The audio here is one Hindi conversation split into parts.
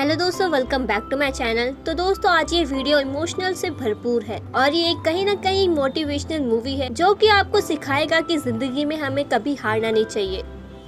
हेलो दोस्तों, welcome back to my channel. तो दोस्तों आज ये वीडियो इमोशनल से भरपूर है और ये कहीं ना कहीं मोटिवेशनल मूवी है जो कि आपको सिखाएगा कि जिंदगी में हमें कभी हारना नहीं चाहिए।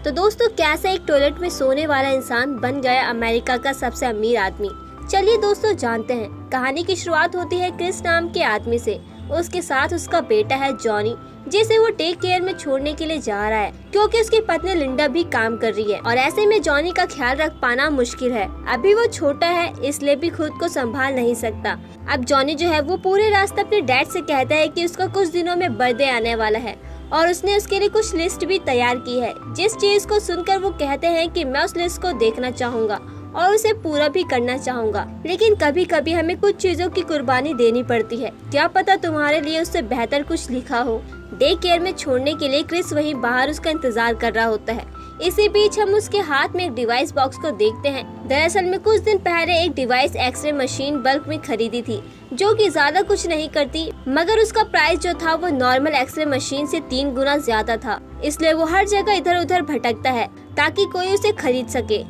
तो दोस्तों कैसे एक टॉयलेट में सोने वाला इंसान बन गया अमेरिका का सबसे अमीर आदमी। चलिए दोस्तों जानते हैं। कहानी की शुरुआत होती है क्रिस नाम के आदमी से। उसके साथ उसका बेटा है जॉनी, जिसे वो टेक केयर में छोड़ने के लिए जा रहा है क्योंकि उसकी पत्नी लिंडा भी काम कर रही है और ऐसे में जॉनी का ख्याल रख पाना मुश्किल है। अभी वो छोटा है इसलिए भी खुद को संभाल नहीं सकता। अब जॉनी जो है वो पूरे रास्ते अपने डैड से कहता है कि उसका कुछ दिनों में बर्थडे आने वाला है और उसने उसके लिए कुछ लिस्ट भी तैयार की है। जिस चीज को सुनकर वो कहते हैं कि मैं उस लिस्ट को देखना चाहूँगा और उसे पूरा भी करना चाहूँगा, लेकिन कभी कभी हमें कुछ चीजों की कुर्बानी देनी पड़ती है। क्या पता तुम्हारे लिए उससे बेहतर कुछ लिखा हो। डे केयर में छोड़ने के लिए क्रिस वहीं बाहर उसका इंतजार कर रहा होता है। इसी बीच हम उसके हाथ में एक डिवाइस बॉक्स को देखते हैं। दरअसल में कुछ दिन पहले एक डिवाइस एक्सरे मशीन बल्क में खरीदी थी जो कि ज्यादा कुछ नहीं करती, मगर उसका प्राइस जो था वो नॉर्मल एक्सरे मशीन से 3 गुना ज्यादा था। इसलिए वो हर जगह इधर उधर भटकता है ताकि कोई उसे खरीद सके,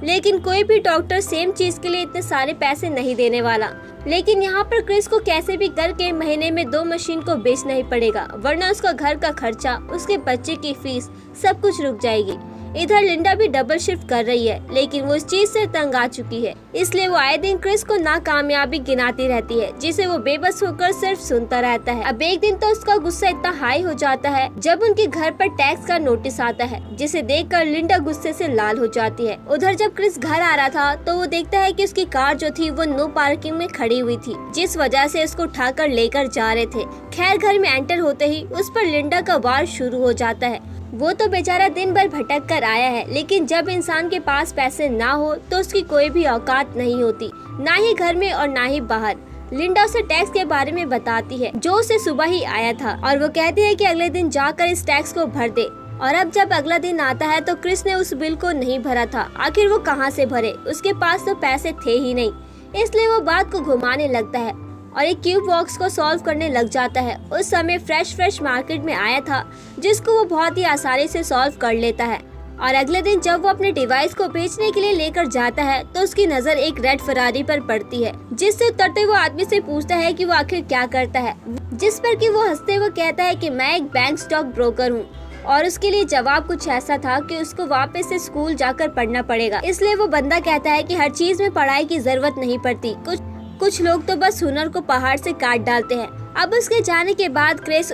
लेकिन कोई भी डॉक्टर सेम चीज के लिए इतने सारे पैसे नहीं देने वाला। लेकिन यहाँ पर क्रिस को कैसे भी करके महीने में 2 मशीन को बेचना ही पड़ेगा, वरना उसका घर का खर्चा, उसके बच्चे की फीस सब कुछ रुक जाएगी। इधर लिंडा भी डबल शिफ्ट कर रही है, लेकिन वो इस चीज से तंग आ चुकी है। इसलिए वो आए दिन क्रिस को नाकामयाबी गिनाती रहती है, जिसे वो बेबस होकर सिर्फ सुनता रहता है। अब एक दिन तो उसका गुस्सा इतना हाई हो जाता है जब उनके घर पर टैक्स का नोटिस आता है, जिसे देखकर लिंडा गुस्से से लाल हो जाती है। उधर जब क्रिस घर आ रहा था तो वो देखता है कि उसकी कार जो थी वो नो पार्किंग में खड़ी हुई थी, जिस वजह से उसको उठाकर लेकर जा रहे थे। खैर घर में एंटर होते ही उस पर लिंडा का वार शुरू हो जाता है। वो तो बेचारा दिन भर भटक कर आया है, लेकिन जब इंसान के पास पैसे ना हो तो उसकी कोई भी औकात नहीं होती, ना ही घर में और ना ही बाहर। लिंडा उसे टैक्स के बारे में बताती है जो उसे सुबह ही आया था और वो कहती है कि अगले दिन जाकर इस टैक्स को भर दे। और अब जब अगला दिन आता है तो क्रिस ने उस बिल को नहीं भरा था। आखिर वो कहाँ से भरे, उसके पास तो पैसे थे ही नहीं। इसलिए वो बात को घुमाने लगता है और एक क्यूब बॉक्स को सॉल्व करने लग जाता है। उस समय फ्रेश मार्केट में आया था जिसको वो बहुत ही आसानी से सॉल्व कर लेता है। और अगले दिन जब वो अपने डिवाइस को बेचने के लिए लेकर जाता है तो उसकी नजर एक रेड फरारी पर पड़ती है, जिससे उतरते वो आदमी से पूछता है कि वो आखिर क्या करता है, जिस पर कि वो हंसते हुए कहता है कि मैं एक बैंक स्टॉक ब्रोकर हूँ। और उसके लिए जवाब कुछ ऐसा था कि उसको वापस से स्कूल जाकर पढ़ना पड़ेगा। इसलिए वो बंदा कहता है कि हर चीज में पढ़ाई की जरूरत नहीं पड़ती, कुछ लोग तो बस हुनर को पहाड़ से काट डालते हैं। अब उसके जाने के बाद क्रिस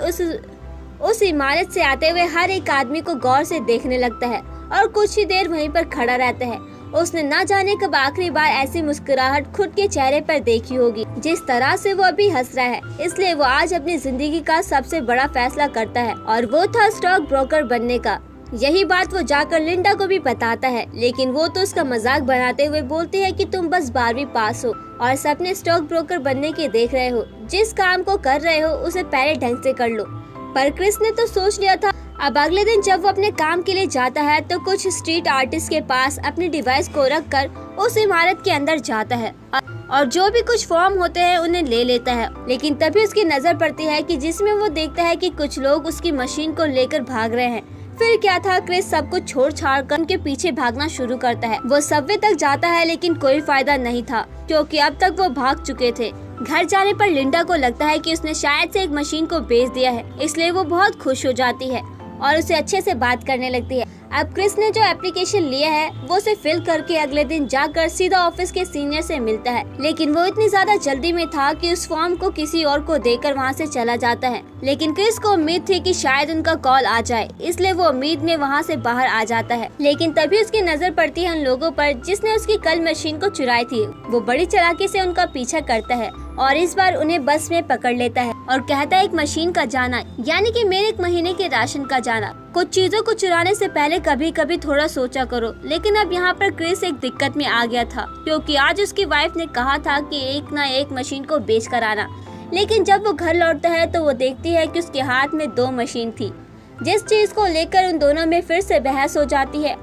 उस इमारत से आते हुए हर एक आदमी को गौर से देखने लगता है और कुछ ही देर वहीं पर खड़ा रहता है। उसने ना जाने कब आखिरी बार ऐसी मुस्कुराहट खुद के चेहरे पर देखी होगी जिस तरह से वो अभी हंस रहा है। इसलिए वो आज अपनी जिंदगी का सबसे बड़ा फैसला करता है और वो था स्टॉक ब्रोकर बनने का। यही बात वो जाकर लिंडा को भी बताता है, लेकिन वो तो उसका मजाक बनाते हुए बोलती है कि तुम बस 12वीं पास हो और सपने स्टॉक ब्रोकर बनने के देख रहे हो। जिस काम को कर रहे हो उसे पहले ढंग से कर लो। पर क्रिस ने तो सोच लिया था। अब अगले दिन जब वो अपने काम के लिए जाता है तो कुछ स्ट्रीट आर्टिस्ट के पास अपने डिवाइस को रख कर उस इमारत के अंदर जाता है और जो भी कुछ फॉर्म होते हैं उन्हें ले लेता है। लेकिन तभी उसकी नजर पड़ती है कि जिसमें वो देखता है कि कुछ लोग उसकी मशीन को लेकर भाग रहे हैं। फिर क्या था, क्रिस सब कुछ छोड़ छाड़ कर उनके पीछे भागना शुरू करता है। वो सबवे तक जाता है लेकिन कोई फायदा नहीं था क्योंकि अब तक वो भाग चुके थे। घर जाने पर लिंडा को लगता है कि उसने शायद से एक मशीन को बेच दिया है, इसलिए वो बहुत खुश हो जाती है और उसे अच्छे से बात करने लगती है। अब क्रिस ने जो एप्लीकेशन लिया है वो उसे फिल करके अगले दिन जाकर सीधा ऑफिस के सीनियर से मिलता है, लेकिन वो इतनी ज्यादा जल्दी में था कि उस फॉर्म को किसी और को देकर वहाँ से चला जाता है। लेकिन क्रिस को उम्मीद थी कि शायद उनका कॉल आ जाए, इसलिए वो उम्मीद में वहाँ से बाहर आ जाता है। लेकिन तभी उसकी नजर पड़ती है उन लोगों पर जिसने उसकी कल मशीन को चुराई थी। वो बड़ी चालाकी से उनका पीछा करता है और इस बार उन्हें बस में पकड़ लेता है और कहता है एक मशीन का जाना यानी कि मेरे 1 महीने के राशन का जाना। कुछ चीजों को चुराने से पहले कभी कभी थोड़ा सोचा करो। लेकिन अब यहाँ पर क्रिस एक दिक्कत में आ गया था क्योंकि आज उसकी वाइफ ने कहा था कि एक ना एक मशीन को बेच कर आना। लेकिन जब वो घर लौटता है तो वो देखती है कि उसके हाथ में 2 मशीन थी, जिस चीज को लेकर उन दोनों में फिर से बहस हो जाती है।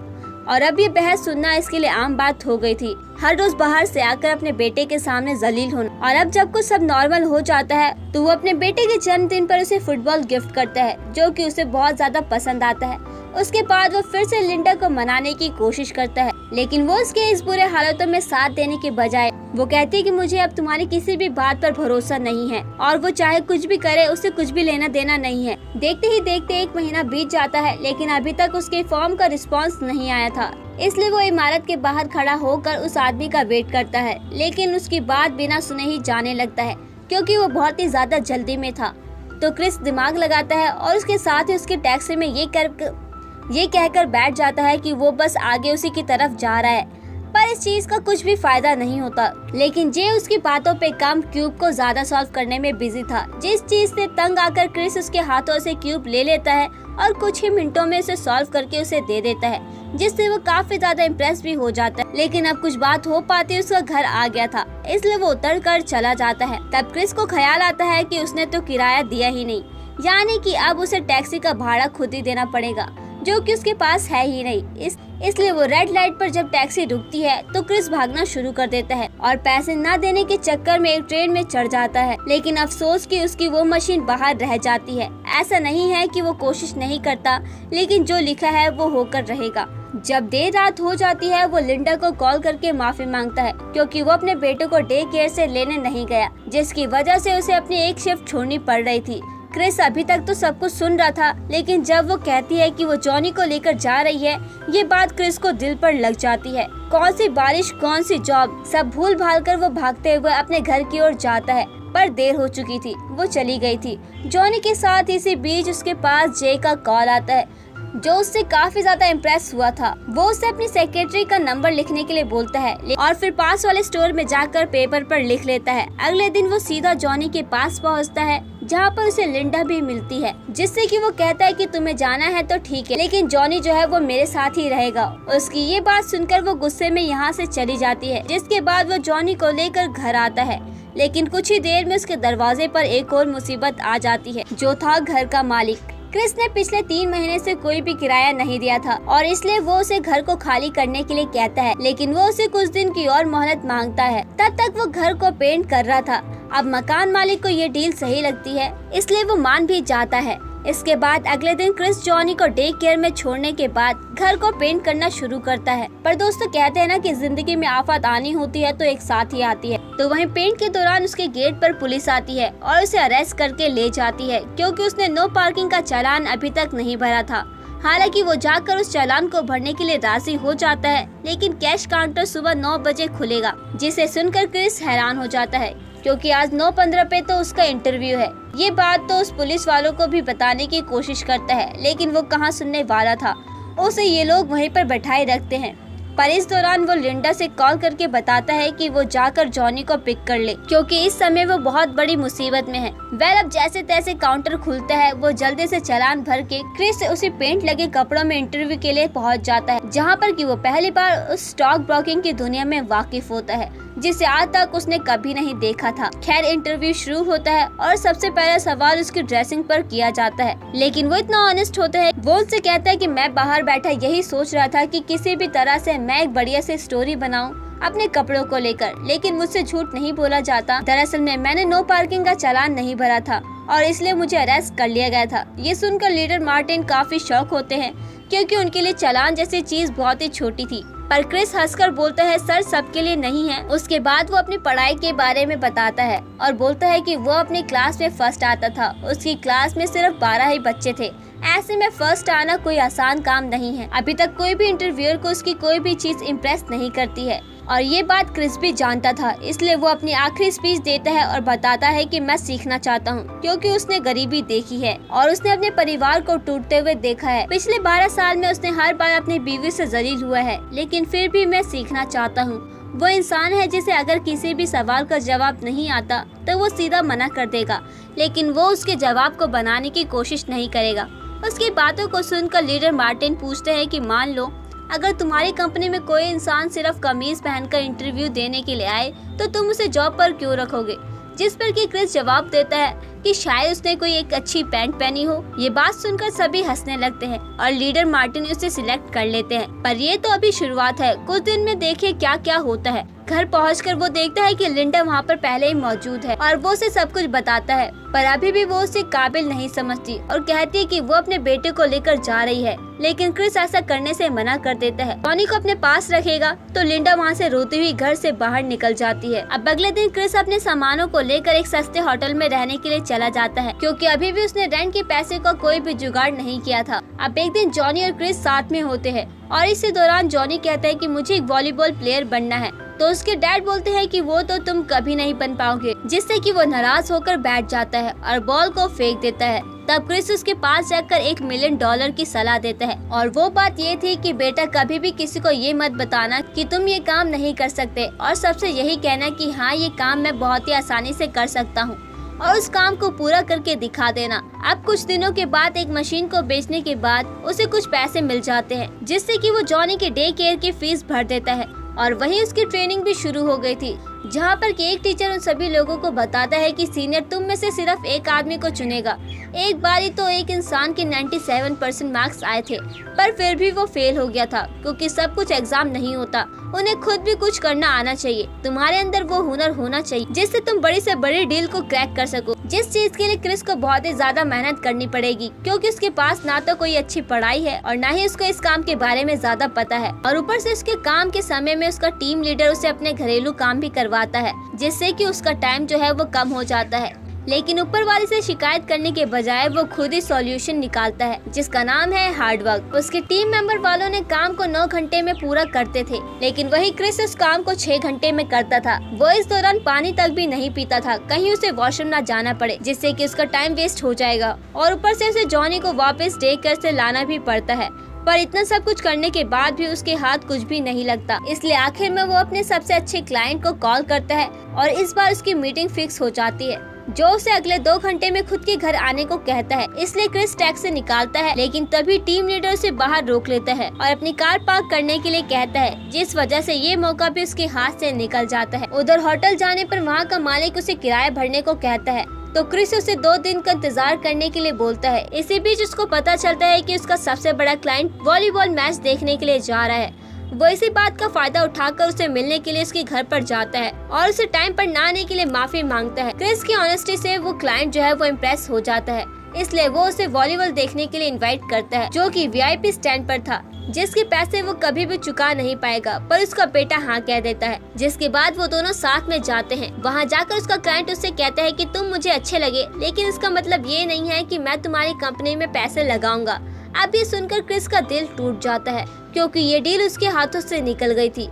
और अब ये बहस सुनना इसके लिए आम बात हो गई थी। हर रोज बाहर से आकर अपने बेटे के सामने जलील होना। और अब जब कुछ सब नॉर्मल हो जाता है तो वो अपने बेटे के जन्मदिन पर उसे फुटबॉल गिफ्ट करता है जो कि उसे बहुत ज्यादा पसंद आता है। उसके बाद वो फिर से लिंडा को मनाने की कोशिश करता है, लेकिन वो उसके इस बुरे हालातों में साथ देने के बजाय वो कहती है कि मुझे अब तुम्हारी किसी भी बात पर भरोसा नहीं है और वो चाहे कुछ भी करे उससे कुछ भी लेना देना नहीं है। देखते ही देखते 1 महीना बीत जाता है, लेकिन अभी तक उसके फॉर्म का रिस्पांस नहीं आया था। इसलिए वो इमारत के बाहर खड़ा होकर उस आदमी का वेट करता है, लेकिन उसकी बात बिना सुने ही जाने लगता है क्योंकि वो बहुत ही ज्यादा जल्दी में था। तो क्रिस दिमाग लगाता है और उसके साथ ही उसके टैक्सी में ये कहकर बैठ जाता है कि वो बस आगे उसी की तरफ जा रहा है, पर इस चीज का कुछ भी फायदा नहीं होता। लेकिन जे उसकी बातों पे काम क्यूब को ज्यादा सॉल्व करने में बिजी था, जिस चीज से तंग आकर क्रिस उसके हाथों से क्यूब ले लेता है और कुछ ही मिनटों में उसे सॉल्व करके उसे दे देता है, जिससे वो काफी ज्यादा इम्प्रेस भी हो जाता है। लेकिन अब कुछ बात हो पाती उसका घर आ गया था, इसलिए वो उतर कर चला जाता है। तब क्रिस को ख्याल आता है कि उसने तो किराया दिया ही नहीं, यानी कि अब उसे टैक्सी का भाड़ा खुद ही देना पड़ेगा, जो कि उसके पास है ही नहीं। इसलिए वो रेड लाइट पर जब टैक्सी रुकती है तो क्रिस भागना शुरू कर देता है और पैसे न देने के चक्कर में एक ट्रेन में चढ़ जाता है। लेकिन अफसोस कि उसकी वो मशीन बाहर रह जाती है। ऐसा नहीं है कि वो कोशिश नहीं करता, लेकिन जो लिखा है वो होकर रहेगा। जब देर रात हो जाती है वो लिंडा को कॉल करके माफी मांगता है क्योंकि वो अपने बेटे को डे केयर से लेने नहीं गया, जिसकी वजह से उसे अपनी एक शिफ्ट छोड़नी पड़ रही थी। क्रिस अभी तक तो सब कुछ सुन रहा था, लेकिन जब वो कहती है कि वो जॉनी को लेकर जा रही है, ये बात क्रिस को दिल पर लग जाती है। कौन सी बारिश, कौन सी जॉब, सब भूल भाल कर वो भागते हुए अपने घर की ओर जाता है, पर देर हो चुकी थी, वो चली गई थी। जॉनी के साथ इसी बीच उसके पास जे का कॉल आता है, जो उससे काफी ज्यादा इम्प्रेस हुआ था। वो उससे अपनी सेक्रेटरी का नंबर लिखने के लिए बोलता है और फिर पास वाले स्टोर में जाकर पेपर पर लिख लेता है। अगले दिन वो सीधा जॉनी के पास पहुंचता है, जहाँ पर उसे लिंडा भी मिलती है, जिससे कि वो कहता है कि तुम्हें जाना है तो ठीक है, लेकिन जॉनी जो है वो मेरे साथ ही रहेगा। उसकी ये बात सुनकर वो गुस्से में यहाँ से चली जाती है, जिसके बाद वो जॉनी को लेकर घर आता है। लेकिन कुछ ही देर में उसके दरवाजे पर एक और मुसीबत आ जाती है, जो था घर का मालिक। क्रिस ने पिछले 3 महीने से कोई भी किराया नहीं दिया था और इसलिए वो उसे घर को खाली करने के लिए कहता है, लेकिन वो उसे कुछ दिन की और मोहलत मांगता है। तब तक वो घर को पेंट कर रहा था। अब मकान मालिक को ये डील सही लगती है, इसलिए वो मान भी जाता है। इसके बाद अगले दिन क्रिस जॉनी को डे केयर में छोड़ने के बाद घर को पेंट करना शुरू करता है। पर दोस्तों कहते हैं ना कि जिंदगी में आफत आनी होती है तो एक साथ ही आती है। तो वहीं पेंट के दौरान उसके गेट पर पुलिस आती है और उसे अरेस्ट करके ले जाती है, क्योंकि उसने नो पार्किंग का चालान अभी तक नहीं भरा था। हालांकि वो जाकर उस चालान को भरने के लिए राजी हो जाता है, लेकिन कैश काउंटर सुबह 9 बजे खुलेगा, जिसे सुनकर क्रिस हैरान हो जाता है, क्योंकि आज 9:15 पे तो उसका इंटरव्यू है। ये बात तो उस पुलिस वालों को भी बताने की कोशिश करता है, लेकिन वो कहाँ सुनने वाला था। उसे ये लोग वहीं पर बैठाए रखते हैं। पर इस दौरान वो लिंडा से कॉल करके बताता है कि वो जाकर जॉनी को पिक कर ले, क्योंकि इस समय वो बहुत बड़ी मुसीबत में है। अब जैसे तैसे काउंटर खुलता है, वो जल्दी से चालान भर के क्रिस उसी पेंट लगे कपड़ों में इंटरव्यू के लिए पहुंच जाता है, जहां पर कि वो पहली बार उस स्टॉक ब्रोकिंग की दुनिया में वाकिफ होता है, जिसे आज तक उसने कभी नहीं देखा था। खैर इंटरव्यू शुरू होता है और सबसे पहला सवाल उसकी ड्रेसिंग पर किया जाता है, लेकिन वो इतना ऑनेस्ट होता है। वो उससे कहता है कि मैं बाहर बैठा यही सोच रहा था कि किसी भी तरह से मैं एक बढ़िया सी स्टोरी बनाऊं अपने कपड़ों को लेकर, लेकिन मुझसे झूठ नहीं बोला जाता। दरअसल में मैंने नो पार्किंग का चालान नहीं भरा था और इसलिए मुझे अरेस्ट कर लिया गया था। ये सुनकर लीडर मार्टिन काफी शॉक होते हैं, क्योंकि उनके लिए चालान जैसी चीज बहुत ही छोटी थी। पर क्रिस हंसकर बोलता है सर सबके लिए नहीं है। उसके बाद वो अपनी पढ़ाई के बारे में बताता है और बोलता है कि वो अपनी क्लास में फर्स्ट आता था। उसकी क्लास में सिर्फ 12 ही बच्चे थे। ऐसे में फर्स्ट आना कोई आसान काम नहीं है। अभी तक कोई भी इंटरव्यूअर को उसकी कोई भी चीज इम्प्रेस नहीं करती है और ये बात क्रिस भी जानता था। इसलिए वो अपनी आखिरी स्पीच देता है और बताता है कि मैं सीखना चाहता हूँ, क्योंकि उसने गरीबी देखी है और उसने अपने परिवार को टूटते हुए देखा है। पिछले 12 साल में उसने हर बार अपनी बीवी से जलील हुआ है, लेकिन फिर भी मैं सीखना चाहता हूँ। वो इंसान है जिसे अगर किसी भी सवाल का जवाब नहीं आता तो वो सीधा मना कर देगा, लेकिन वो उसके जवाब को बनाने की कोशिश नहीं करेगा। उसकी बातों को सुनकर लीडर मार्टिन पूछते हैं कि मान लो अगर तुम्हारी कंपनी में कोई इंसान सिर्फ कमीज पहनकर इंटरव्यू देने के लिए आए तो तुम उसे जॉब पर क्यों रखोगे? जिस पर कि क्रिस जवाब देता है कि शायद उसने कोई एक अच्छी पैंट पहनी हो। ये बात सुनकर सभी हंसने लगते हैं और लीडर मार्टिन उसे सिलेक्ट कर लेते हैं। पर ये तो अभी शुरुआत है, कुछ दिन में देखिए क्या क्या होता है। घर पहुंचकर वो देखता है कि लिंडा वहाँ पर पहले ही मौजूद है और वो उसे सब कुछ बताता है, पर अभी भी वो उसे काबिल नहीं समझती और कहती है कि वो अपने बेटे को लेकर जा रही है। लेकिन क्रिस ऐसा करने से मना कर देता है। जॉनी को अपने पास रखेगा तो लिंडा वहाँ से रोती हुई घर से बाहर निकल जाती है। अब अगले दिन क्रिस अपने सामानों को लेकर एक सस्ते होटल में रहने के लिए चला जाता है, क्योंकि अभी भी उसने रेंट के पैसे का कोई भी जुगाड़ नहीं किया था। अब एक दिन जॉनी और क्रिस साथ में होते हैं और इसी दौरान जॉनी कहता है कि मुझे एक वॉलीबॉल प्लेयर बनना है, तो उसके डैड बोलते हैं कि वो तो तुम कभी नहीं बन पाओगे, जिससे कि वो नाराज होकर बैठ जाता है और बॉल को फेंक देता है। तब क्रिस उसके पास जाकर $1 मिलियन की सलाह देता है और वो बात ये थी कि बेटा कभी भी किसी को ये मत बताना कि तुम ये काम नहीं कर सकते और सबसे यही कहना कि हाँ ये काम मैं बहुत ही आसानी से कर सकता हूँ और उस काम को पूरा करके दिखा देना। अब कुछ दिनों के बाद एक मशीन को बेचने के बाद उसे कुछ पैसे मिल जाते हैं, जिससे कि वो जॉनी के डे केयर की फीस भर देता है और वहीं उसकी ट्रेनिंग भी शुरू हो गई थी, जहाँ पर कि एक टीचर उन सभी लोगों को बताता है कि सीनियर तुम में से सिर्फ एक आदमी को चुनेगा। एक बारी तो एक इंसान के 97% मार्क्स आए थे, पर फिर भी वो फेल हो गया था, क्योंकि सब कुछ एग्जाम नहीं होता, उन्हें खुद भी कुछ करना आना चाहिए। तुम्हारे अंदर वो हुनर होना चाहिए जिससे तुम बड़ी से बड़ी डील को क्रैक कर सको, जिस चीज के लिए क्रिस को बहुत ही ज्यादा मेहनत करनी पड़ेगी, क्योंकि उसके पास ना तो कोई अच्छी पढ़ाई है और ना ही उसको इस काम के बारे में ज्यादा पता है, और ऊपर से उसके काम के समय में उसका टीम लीडर उसे अपने घरेलू काम भी करवाता है, जिससे कि उसका टाइम जो है वो कम हो जाता है। लेकिन ऊपर वाले से शिकायत करने के बजाय वो खुद ही सॉल्यूशन निकालता है, जिसका नाम है हार्डवर्क। उसके टीम मेंबर वालों ने काम को 9 घंटे में पूरा करते थे, लेकिन वही क्रिस उस काम को 6 घंटे में करता था। वो इस दौरान पानी तक भी नहीं पीता था, कहीं उसे वॉशरूम ना जाना पड़े, जिससे कि उसका टाइम वेस्ट हो जाएगा, और ऊपर से उसे जॉनी को वापस डे केयर से लाना भी पड़ता है। पर इतना सब कुछ करने के बाद भी उसके हाथ कुछ भी नहीं लगता, इसलिए आखिर में वो अपने सबसे अच्छे क्लाइंट को कॉल करता है और इस बार उसकी मीटिंग फिक्स हो जाती है, जो उसे अगले 2 घंटे में खुद के घर आने को कहता है। इसलिए क्रिस टैक्सी से निकालता है, लेकिन तभी टीम लीडर उसे बाहर रोक लेता है और अपनी कार पार्क करने के लिए कहता है, जिस वजह से ये मौका भी उसके हाथ से निकल जाता है। उधर होटल जाने पर वहाँ का मालिक उसे किराया भरने को कहता है, तो क्रिस उसे 2 दिन का इंतजार करने के लिए बोलता है। इसी बीच उसको पता चलता है कि उसका सबसे बड़ा क्लाइंट वॉलीबॉल मैच देखने के लिए जा रहा है। वो इसी बात का फायदा उठाकर उसे मिलने के लिए उसके घर पर जाता है और उसे टाइम पर न आने के लिए माफी मांगता है। क्रिस की ऑनेस्टी से वो क्लाइंट जो है वो इम्प्रेस हो जाता है, इसलिए वो उसे वॉलीबॉल देखने के लिए इनवाइट करता है, जो कि वीआईपी स्टैंड पर था, जिसके पैसे वो कभी भी चुका नहीं पाएगा, पर उसका बेटा हाँ कह देता है। जिसके बाद वो दोनों साथ में जाते हैं। वहाँ जाकर उसका क्लाइंट उससे कहता है कि तुम मुझे अच्छे लगे, लेकिन इसका मतलब ये नहीं है कि मैं तुम्हारी कंपनी में पैसे लगाऊंगा। अब ये सुनकर क्रिस का दिल टूट जाता है, क्योंकि ये डील उसके हाथों से निकल गई थी।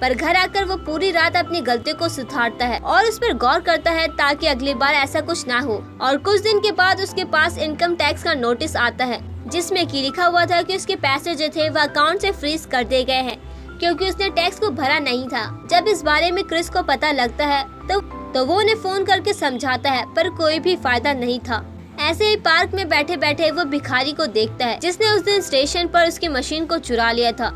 पर घर आकर वो पूरी रात अपनी गलती को सुधारता है और उस पर गौर करता है, ताकि अगली बार ऐसा कुछ ना हो। और कुछ दिन के बाद उसके पास इनकम टैक्स का नोटिस आता है, जिसमें कि लिखा हुआ था कि उसके पैसे जो थे वो अकाउंट से फ्रीज कर दिए गए हैं, क्योंकि उसने टैक्स को भरा नहीं था। जब इस बारे में क्रिस को पता लगता है तो वो उन्हें फोन करके समझाता है, पर कोई भी फायदा नहीं था। ऐसे ही पार्क में बैठे बैठे वो भिखारी को देखता है, जिसने उस दिन स्टेशन पर उसकी मशीन को चुरा लिया था।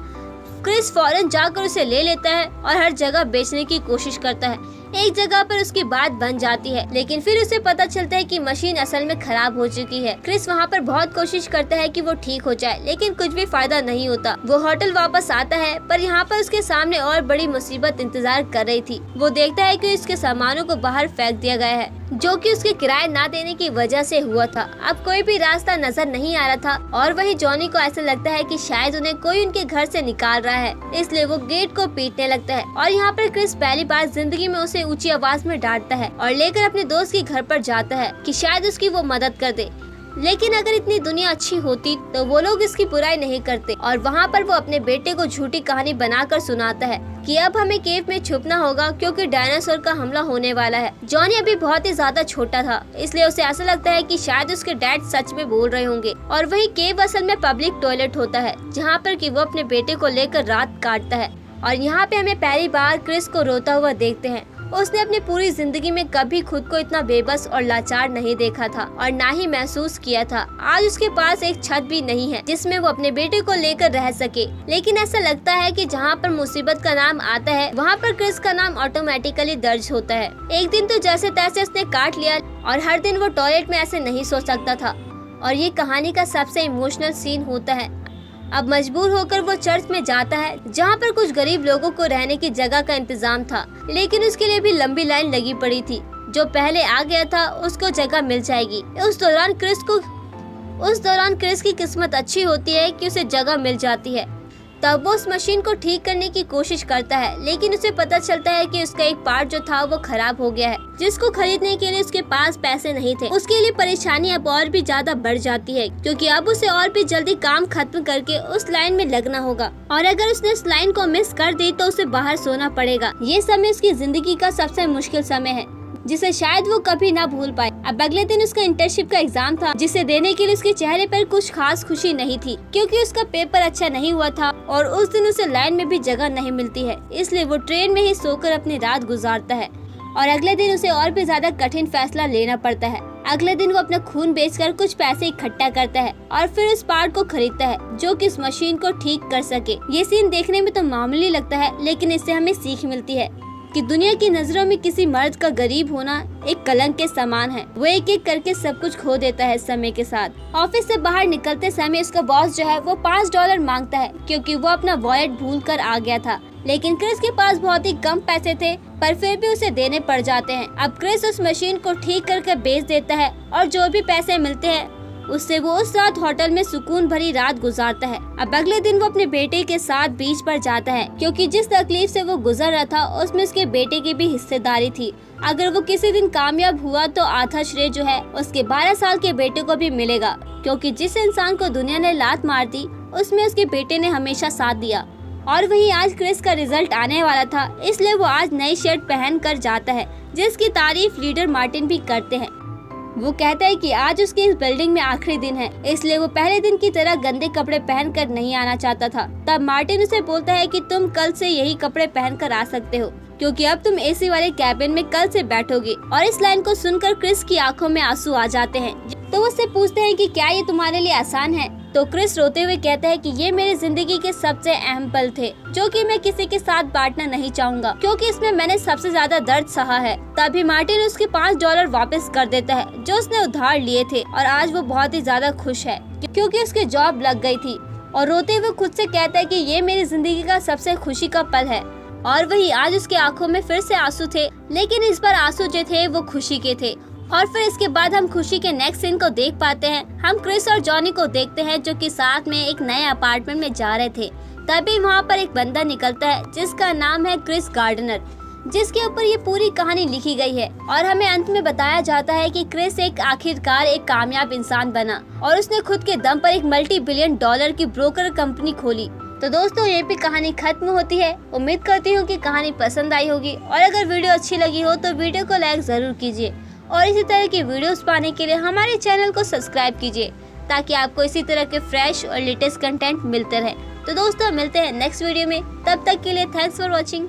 क्रिस फौरन जाकर उसे ले लेता है और हर जगह बेचने की कोशिश करता है। एक जगह पर उसकी बात बन जाती है, लेकिन फिर उसे पता चलता है कि मशीन असल में खराब हो चुकी है। क्रिस वहाँ पर बहुत कोशिश करता है कि वो ठीक हो जाए, लेकिन कुछ भी फायदा नहीं होता। वो होटल वापस आता है, पर यहाँ पर उसके सामने और बड़ी मुसीबत इंतजार कर रही थी। वो देखता है कि उसके सामानों को बाहर फेंक दिया गया है, जो कि उसके किराए ना देने की वजह से हुआ था। अब कोई भी रास्ता नजर नहीं आ रहा था, और वही जॉनी को ऐसा लगता है कि शायद उन्हें कोई उनके घर से निकाल रहा है, इसलिए वो गेट को पीटने लगता है। और यहाँ पर क्रिस पहली बार जिंदगी में उसे ऊंची आवाज में डांटता है और लेकर अपने दोस्त के घर पर जाता है कि शायद उसकी वो मदद कर दे। लेकिन अगर इतनी दुनिया अच्छी होती तो वो लोग इसकी बुराई नहीं करते। और वहाँ पर वो अपने बेटे को झूठी कहानी बनाकर सुनाता है कि अब हमें केव में छुपना होगा, क्योंकि डायनासोर का हमला होने वाला है। जॉनी अभी बहुत ही ज्यादा छोटा था, इसलिए उसे ऐसा लगता है कि शायद उसके डैड सच में बोल रहे होंगे। और वही केव असल में पब्लिक टॉयलेट होता है, जहाँ पर कि वो अपने बेटे को लेकर रात काटता है। और यहाँ पे हमें पहली बार क्रिस को रोता हुआ देखते हैं। उसने अपनी पूरी जिंदगी में कभी खुद को इतना बेबस और लाचार नहीं देखा था और ना ही महसूस किया था। आज उसके पास एक छत भी नहीं है जिसमें वो अपने बेटे को लेकर रह सके। लेकिन ऐसा लगता है कि जहाँ पर मुसीबत का नाम आता है, वहाँ पर क्रिस का नाम ऑटोमेटिकली दर्ज होता है। एक दिन तो जैसे तैसे उसने काट लिया, और हर दिन वो टॉयलेट में ऐसे नहीं सो सकता था। और ये कहानी का सबसे इमोशनल सीन होता है। अब मजबूर होकर वो चर्च में जाता है, जहाँ पर कुछ गरीब लोगों को रहने की जगह का इंतजाम था, लेकिन उसके लिए भी लंबी लाइन लगी पड़ी थी। जो पहले आ गया था उसको जगह मिल जाएगी। उस दौरान क्रिस की किस्मत अच्छी होती है कि उसे जगह मिल जाती है। तब वो उस मशीन को ठीक करने की कोशिश करता है, लेकिन उसे पता चलता है कि उसका एक पार्ट जो था वो खराब हो गया है, जिसको खरीदने के लिए उसके पास पैसे नहीं थे। उसके लिए परेशानी अब और भी ज्यादा बढ़ जाती है, क्योंकि अब उसे और भी जल्दी काम खत्म करके उस लाइन में लगना होगा, और अगर उसने इस लाइन को मिस कर दी तो उसे बाहर सोना पड़ेगा। ये समय उसकी जिंदगी का सबसे मुश्किल समय है, जिसे शायद वो कभी ना भूल पाए। अब अगले दिन उसका इंटर्नशिप का एग्जाम था, जिसे देने के लिए उसके चेहरे पर कुछ खास खुशी नहीं थी, क्योंकि उसका पेपर अच्छा नहीं हुआ था और उस दिन उसे लाइन में भी जगह नहीं मिलती है। इसलिए वो ट्रेन में ही सोकर अपनी रात गुजारता है, और अगले दिन उसे और भी ज्यादा कठिन फैसला लेना पड़ता है। अगले दिन वो अपना खून बेचकर कुछ पैसे इकट्ठा करता है और फिर उस पार्ट को खरीदता है, जो कि इस मशीन को ठीक कर सके। ये सीन देखने में तो मामूली लगता है, लेकिन इससे हमें सीख मिलती है कि दुनिया की नजरों में किसी मर्द का गरीब होना एक कलंक के समान है। वो एक एक करके सब कुछ खो देता है समय के साथ। ऑफिस से बाहर निकलते समय उसका बॉस जो है वो $5 मांगता है, क्योंकि वो अपना वॉलेट भूलकर आ गया था। लेकिन क्रिस के पास बहुत ही कम पैसे थे, पर फिर भी उसे देने पड़ जाते हैं। अब क्रिस उस मशीन को ठीक करके बेच देता है, और जो भी पैसे मिलते हैं उससे वो उस रात होटल में सुकून भरी रात गुजारता है। अब अगले दिन वो अपने बेटे के साथ बीच पर जाता है, क्योंकि जिस तकलीफ से वो गुजर रहा था उसमें उसके बेटे की भी हिस्सेदारी थी। अगर वो किसी दिन कामयाब हुआ तो आधा श्रेय जो है उसके 12 साल के बेटे को भी मिलेगा, क्योंकि जिस इंसान को दुनिया ने लात मार दी उसमें उसके बेटे ने हमेशा साथ दिया। और वहीं आज क्रिस का रिजल्ट आने वाला था, इसलिए वो आज नई शर्ट पहन कर जाता है, जिसकी तारीफ लीडर मार्टिन भी करते हैं। वो कहता है कि आज उसकी इस बिल्डिंग में आखिरी दिन है, इसलिए वो पहले दिन की तरह गंदे कपड़े पहनकर नहीं आना चाहता था। तब मार्टिन उसे बोलता है कि तुम कल से यही कपड़े पहनकर आ सकते हो, क्योंकि अब तुम एसी वाले कैबिन में कल से बैठोगे। और इस लाइन को सुनकर क्रिस की आंखों में आंसू आ जाते हैं। तो उससे पूछते हैं कि क्या ये तुम्हारे लिए आसान है? तो क्रिस रोते हुए कहता है कि ये मेरी जिंदगी के सबसे अहम पल थे, जो कि मैं किसी के साथ बांटना नहीं चाहूँगा, क्योंकि इसमें मैंने सबसे ज्यादा दर्द सहा है। तभी मार्टिन उसके $5 वापस कर देता है, जो उसने उधार लिए थे, और आज वो बहुत ही ज्यादा खुश है, क्योंकि उसकी जॉब लग गई थी। और रोते हुए खुद से कहता है कि ये मेरी जिंदगी का सबसे खुशी का पल है। और वही आज उसकी आंखों में फिर से आंसू थे, लेकिन इस बार आंसू जो थे वो खुशी के थे। और फिर इसके बाद हम खुशी के नेक्स्ट सीन को देख पाते हैं। हम क्रिस और जॉनी को देखते हैं, जो कि साथ में एक नए अपार्टमेंट में जा रहे थे। तभी वहाँ पर एक बंदा निकलता है, जिसका नाम है क्रिस गार्डनर, जिसके ऊपर ये पूरी कहानी लिखी गई है। और हमें अंत में बताया जाता है कि क्रिस एक आखिरकार एक कामयाब इंसान बना, और उसने खुद के दम पर एक $multi-billion की ब्रोकर कंपनी खोली। तो दोस्तों, ये भी कहानी खत्म होती है। उम्मीद करती हूँ कि कहानी पसंद आई होगी, और अगर वीडियो अच्छी लगी हो तो वीडियो को लाइक जरूर कीजिए, और इसी तरह की वीडियोस पाने के लिए हमारे चैनल को सब्सक्राइब कीजिए, ताकि आपको इसी तरह के फ्रेश और लेटेस्ट कंटेंट मिलते रहे। तो दोस्तों, मिलते हैं नेक्स्ट वीडियो में। तब तक के लिए थैंक्स फॉर वॉचिंग।